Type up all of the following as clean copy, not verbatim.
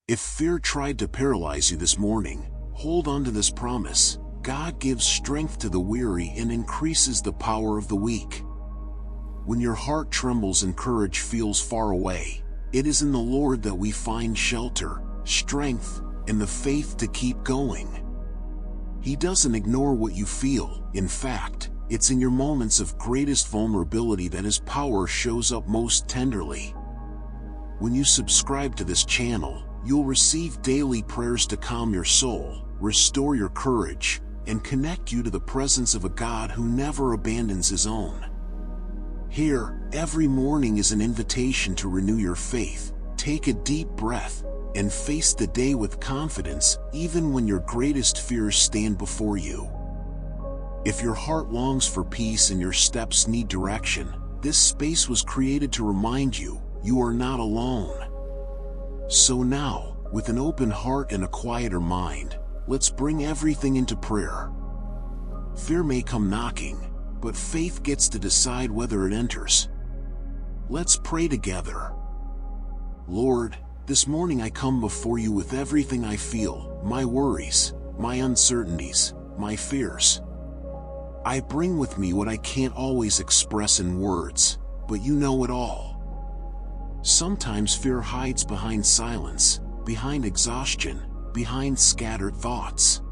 If fear tried to paralyze you this morning, hold on to this promise. God gives strength to the weary and increases the power of the weak. When your heart trembles and courage feels far away, it is in the Lord that we find shelter, strength, and the faith to keep going. He doesn't ignore what you feel. In fact, it's in your moments of greatest vulnerability that His power shows up most tenderly. When you subscribe to this channel, you'll receive daily prayers to calm your soul, restore your courage, and connect you to the presence of a God who never abandons His own. Here, every morning is an invitation to renew your faith. Take a deep breath and face the day with confidence, even when your greatest fears stand before you. If your heart longs for peace and your steps need direction, this space was created to remind you, you are not alone. So now, with an open heart and a quieter mind, let's bring everything into prayer. Fear may come knocking, but faith gets to decide whether it enters. Let's pray together. Lord, this morning I come before you with everything I feel, my worries, my uncertainties, my fears. I bring with me what I can't always express in words, but you know it all. Sometimes fear hides behind silence, behind exhaustion, behind scattered thoughts.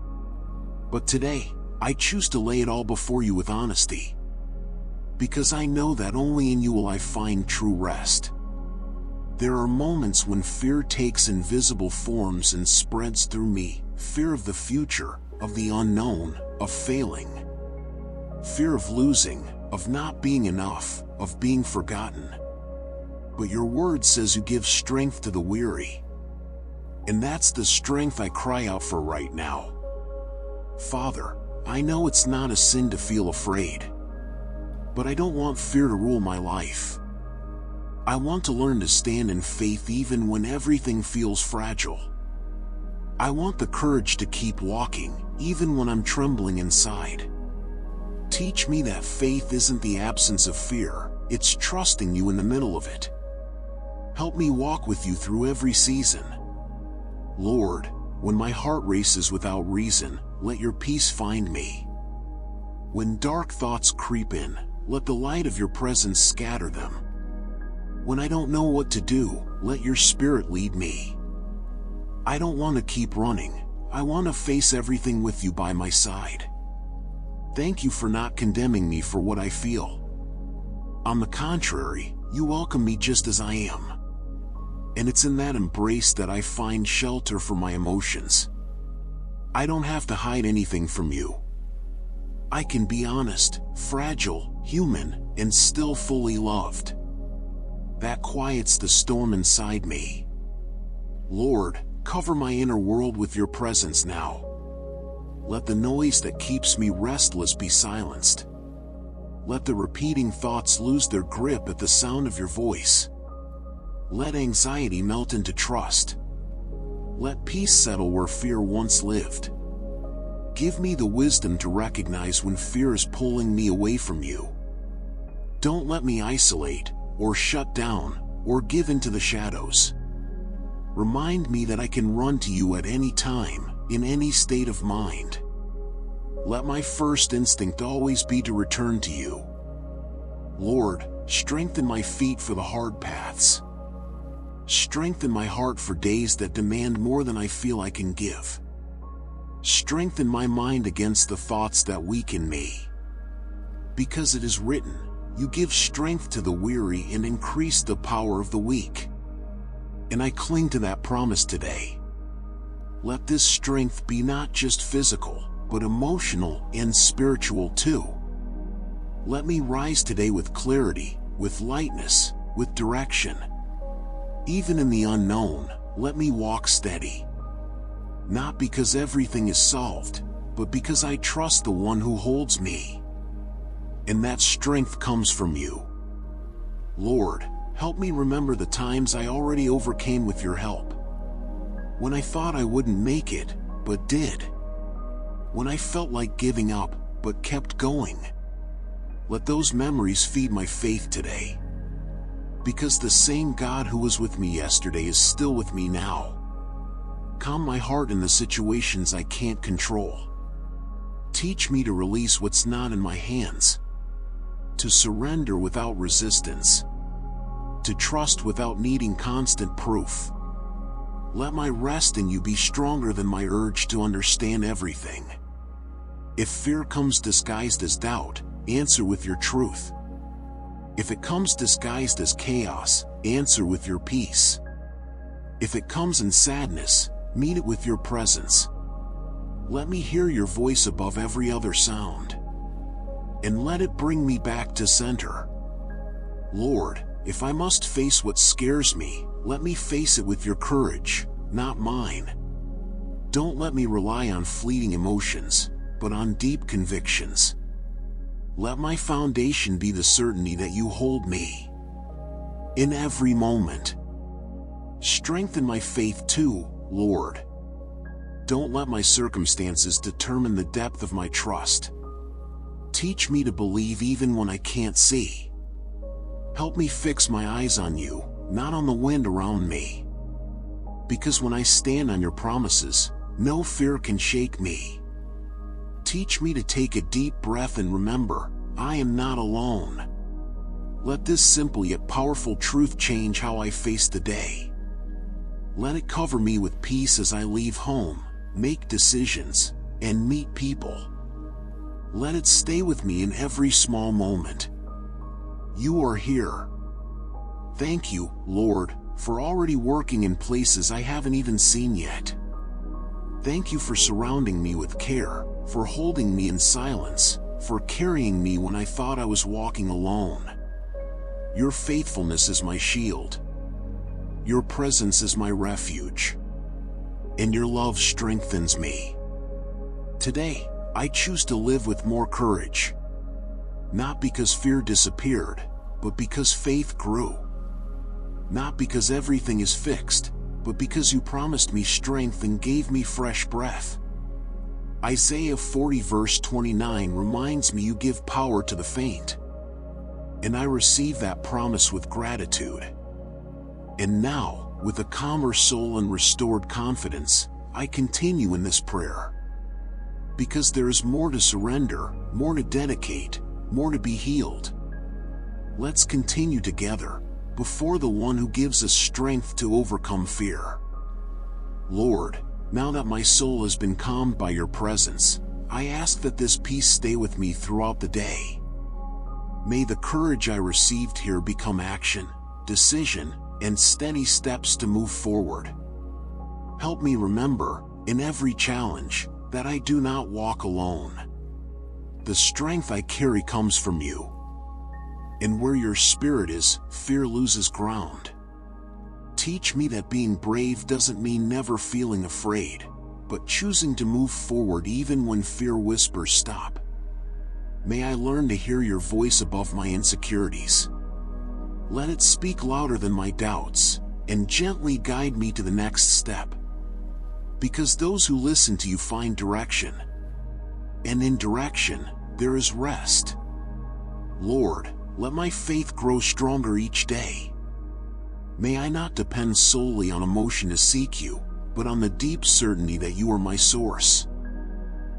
But today, I choose to lay it all before you with honesty. Because I know that only in you will I find true rest. There are moments when fear takes invisible forms and spreads through me, fear of the future, of the unknown, of failing. Fear of losing, of not being enough, of being forgotten. But your word says you give strength to the weary. And that's the strength I cry out for right now. Father, I know it's not a sin to feel afraid. But I don't want fear to rule my life. I want to learn to stand in faith even when everything feels fragile. I want the courage to keep walking, even when I'm trembling inside. Teach me that faith isn't the absence of fear, it's trusting you in the middle of it. Help me walk with you through every season. Lord, when my heart races without reason, let your peace find me. When dark thoughts creep in, let the light of your presence scatter them. When I don't know what to do, let your Spirit lead me. I don't want to keep running, I want to face everything with you by my side. Thank you for not condemning me for what I feel. On the contrary, you welcome me just as I am. And it's in that embrace that I find shelter for my emotions. I don't have to hide anything from you. I can be honest, fragile, human, and still fully loved. That quiets the storm inside me. Lord, cover my inner world with your presence now. Let the noise that keeps me restless be silenced. Let the repeating thoughts lose their grip at the sound of your voice. Let anxiety melt into trust. Let peace settle where fear once lived. Give me the wisdom to recognize when fear is pulling me away from you. Don't let me isolate, or shut down, or give in to the shadows. Remind me that I can run to you at any time, in any state of mind. Let my first instinct always be to return to you. Lord, strengthen my feet for the hard paths. Strengthen my heart for days that demand more than I feel I can give. Strengthen my mind against the thoughts that weaken me. Because it is written, you give strength to the weary and increase the power of the weak. And I cling to that promise today. Let this strength be not just physical, but emotional and spiritual too. Let me rise today with clarity, with lightness, with direction. Even in the unknown, let me walk steady. Not because everything is solved, but because I trust the one who holds me. And that strength comes from you. Lord, help me remember the times I already overcame with your help. When I thought I wouldn't make it, but did. When I felt like giving up, but kept going. Let those memories feed my faith today. Because the same God who was with me yesterday is still with me now. Calm my heart in the situations I can't control. Teach me to release what's not in my hands, to surrender without resistance, to trust without needing constant proof. Let my rest in you be stronger than my urge to understand everything. If fear comes disguised as doubt, answer with your truth. If it comes disguised as chaos, answer with your peace. If it comes in sadness, meet it with your presence. Let me hear your voice above every other sound, and let it bring me back to center. Lord, if I must face what scares me, let me face it with your courage, not mine. Don't let me rely on fleeting emotions, but on deep convictions. Let my foundation be the certainty that you hold me in every moment. Strengthen my faith too, Lord. Don't let my circumstances determine the depth of my trust. Teach me to believe even when I can't see. Help me fix my eyes on you, not on the wind around me. Because when I stand on your promises, no fear can shake me. Teach me to take a deep breath and remember, I am not alone. Let this simple yet powerful truth change how I face the day. Let it cover me with peace as I leave home, make decisions, and meet people. Let it stay with me in every small moment. You are here. Thank you, Lord, for already working in places I haven't even seen yet. Thank you for surrounding me with care, for holding me in silence, for carrying me when I thought I was walking alone. Your faithfulness is my shield. Your presence is my refuge. And your love strengthens me. Today, I choose to live with more courage. Not because fear disappeared, but because faith grew. Not because everything is fixed, but because you promised me strength and gave me fresh breath. Isaiah 40 verse 29 reminds me you give power to the faint. And I receive that promise with gratitude. And now, with a calmer soul and restored confidence, I continue in this prayer. Because there is more to surrender, more to dedicate, more to be healed. Let's continue together, before the one who gives us strength to overcome fear. Lord, now that my soul has been calmed by your presence, I ask that this peace stay with me throughout the day. May the courage I received here become action, decision, and steady steps to move forward. Help me remember, in every challenge, that I do not walk alone. The strength I carry comes from you. And where your spirit is, fear loses ground. Teach me that being brave doesn't mean never feeling afraid, but choosing to move forward even when fear whispers stop. May I learn to hear your voice above my insecurities. Let it speak louder than my doubts, and gently guide me to the next step. Because those who listen to you find direction. And in direction, there is rest. Lord, let my faith grow stronger each day. May I not depend solely on emotion to seek you, but on the deep certainty that you are my source.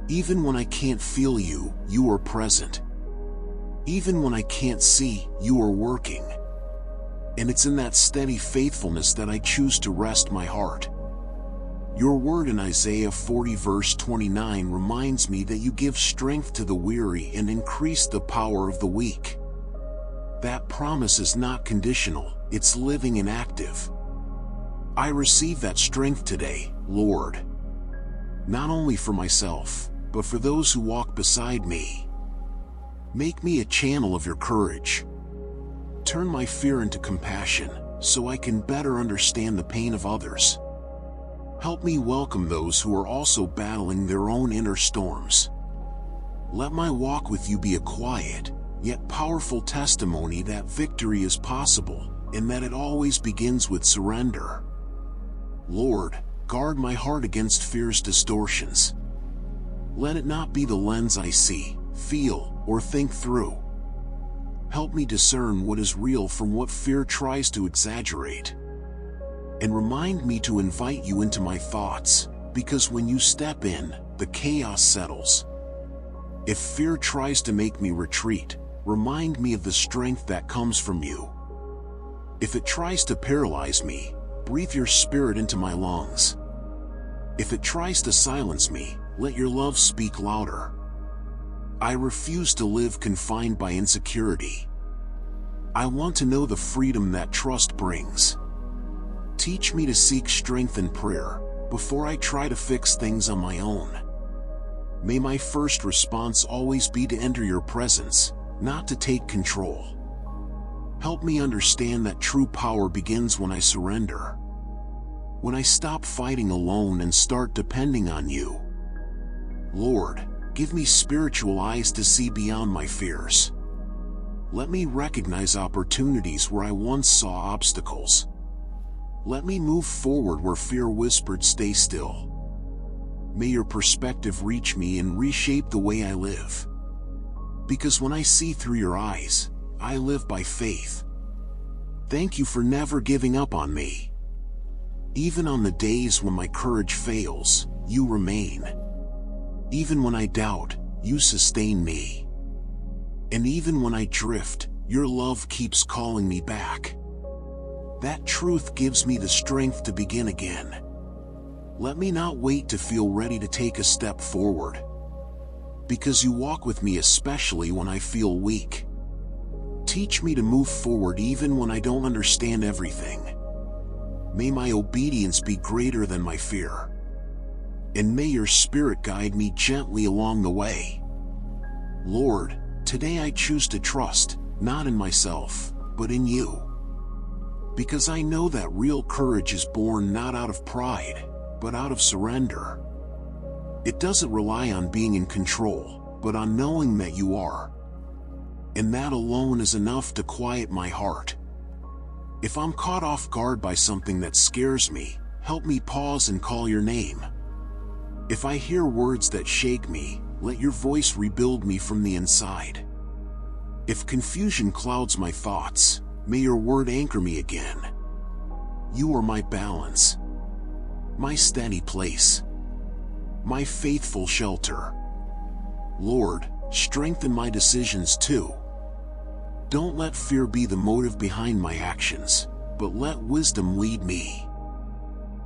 Even when I can't feel you, you are present. Even when I can't see, you are working. And it's in that steady faithfulness that I choose to rest my heart. Your word in Isaiah 40 verse 29 reminds me that you give strength to the weary and increase the power of the weak. That promise is not conditional, it's living and active. I receive that strength today, Lord. Not only for myself, but for those who walk beside me. Make me a channel of your courage. Turn my fear into compassion, so I can better understand the pain of others. Help me welcome those who are also battling their own inner storms. Let my walk with you be a quiet, yet powerful testimony that victory is possible, and that it always begins with surrender. Lord, guard my heart against fear's distortions. Let it not be the lens I see, feel, or think through. Help me discern what is real from what fear tries to exaggerate. and remind me to invite you into my thoughts, because when you step in, the chaos settles. If fear tries to make me retreat, remind me of the strength that comes from you. If it tries to paralyze me, breathe your spirit into my lungs. If it tries to silence me, let your love speak louder. I refuse to live confined by insecurity. I want to know the freedom that trust brings. Teach me to seek strength in prayer before I try to fix things on my own. May my first response always be to enter your presence, not to take control. Help me understand that true power begins when I surrender. When I stop fighting alone and start depending on you. Lord, give me spiritual eyes to see beyond my fears. Let me recognize opportunities where I once saw obstacles. Let me move forward where fear whispered, "Stay still." May your perspective reach me and reshape the way I live. Because when I see through your eyes, I live by faith. Thank you for never giving up on me. Even on the days when my courage fails, you remain. Even when I doubt, you sustain me. And even when I drift, your love keeps calling me back. That truth gives me the strength to begin again. Let me not wait to feel ready to take a step forward. Because you walk with me especially when I feel weak. Teach me to move forward even when I don't understand everything. May my obedience be greater than my fear. And may your spirit guide me gently along the way. Lord, today I choose to trust, not in myself, but in you. Because I know that real courage is born not out of pride, but out of surrender. It doesn't rely on being in control, but on knowing that you are. And that alone is enough to quiet my heart. If I'm caught off guard by something that scares me, help me pause and call your name. If I hear words that shake me, let your voice rebuild me from the inside. If confusion clouds my thoughts, may your word anchor me again. You are my balance, my steady place, my faithful shelter. Lord, strengthen my decisions too. Don't let fear be the motive behind my actions, but let wisdom lead me.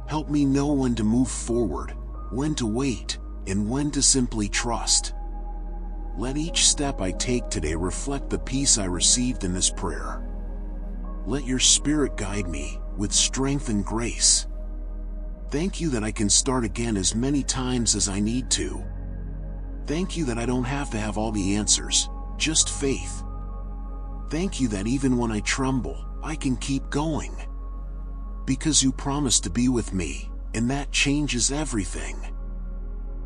Help me know when to move forward, when to wait, and when to simply trust. Let each step I take today reflect the peace I received in this prayer. Let your spirit guide me with strength and grace. Thank you that I can start again as many times as I need to. Thank you that I don't have to have all the answers, just faith. Thank you that even when I tremble, I can keep going. Because you promised to be with me, and that changes everything.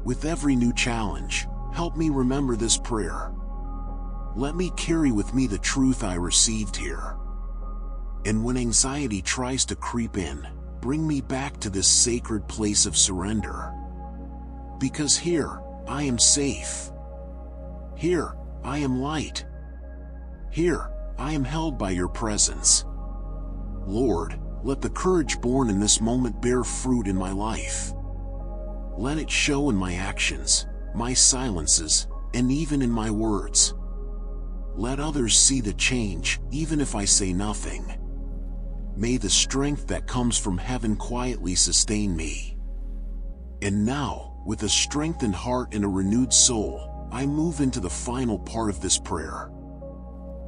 With every new challenge, help me remember this prayer. Let me carry with me the truth I received here. And when anxiety tries to creep in, bring me back to this sacred place of surrender. Because here, I am safe. Here, I am light. Here, I am held by your presence. Lord, let the courage born in this moment bear fruit in my life. Let it show in my actions, my silences, and even in my words. Let others see the change, even if I say nothing. May the strength that comes from heaven quietly sustain me. And now, with a strengthened heart and a renewed soul, I move into the final part of this prayer.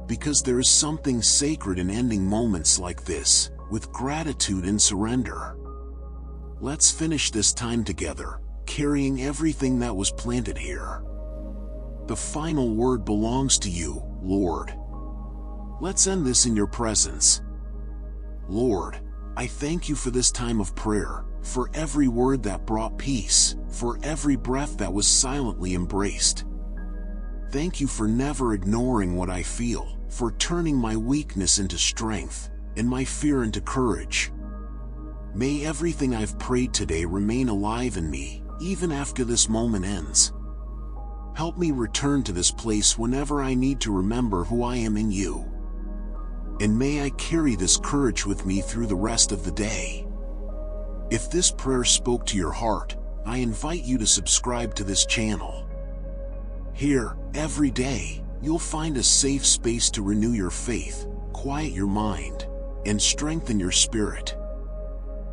Because there is something sacred in ending moments like this, with gratitude and surrender. Let's finish this time together, carrying everything that was planted here. The final word belongs to you, Lord. Let's end this in your presence. Lord, I thank you for this time of prayer, for every word that brought peace, for every breath that was silently embraced. Thank you for never ignoring what I feel, for turning my weakness into strength, and my fear into courage. May everything I've prayed today remain alive in me, even after this moment ends. Help me return to this place whenever I need to remember who I am in you. And may I carry this courage with me through the rest of the day. If this prayer spoke to your heart, I invite you to subscribe to this channel. Here, every day, you'll find a safe space to renew your faith, quiet your mind, and strengthen your spirit.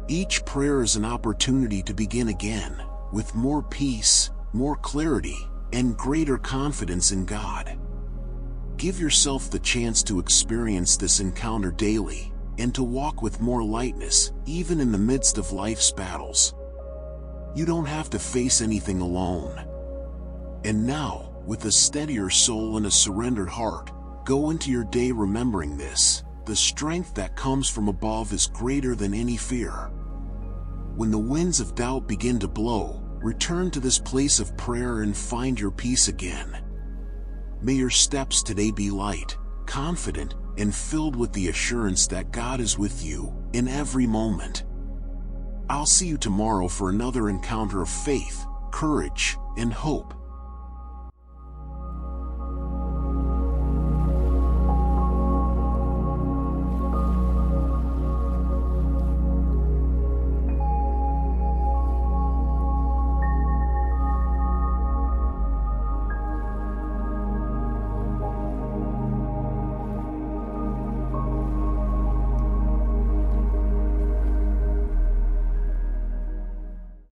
Each prayer is an opportunity to begin again, with more peace, more clarity, and greater confidence in God. Give yourself the chance to experience this encounter daily, and to walk with more lightness, even in the midst of life's battles. You don't have to face anything alone. And now, with a steadier soul and a surrendered heart, go into your day remembering this: the strength that comes from above is greater than any fear. When the winds of doubt begin to blow, return to this place of prayer and find your peace again. May your steps today be light, confident, and filled with the assurance that God is with you in every moment. I'll see you tomorrow for another encounter of faith, courage, and hope.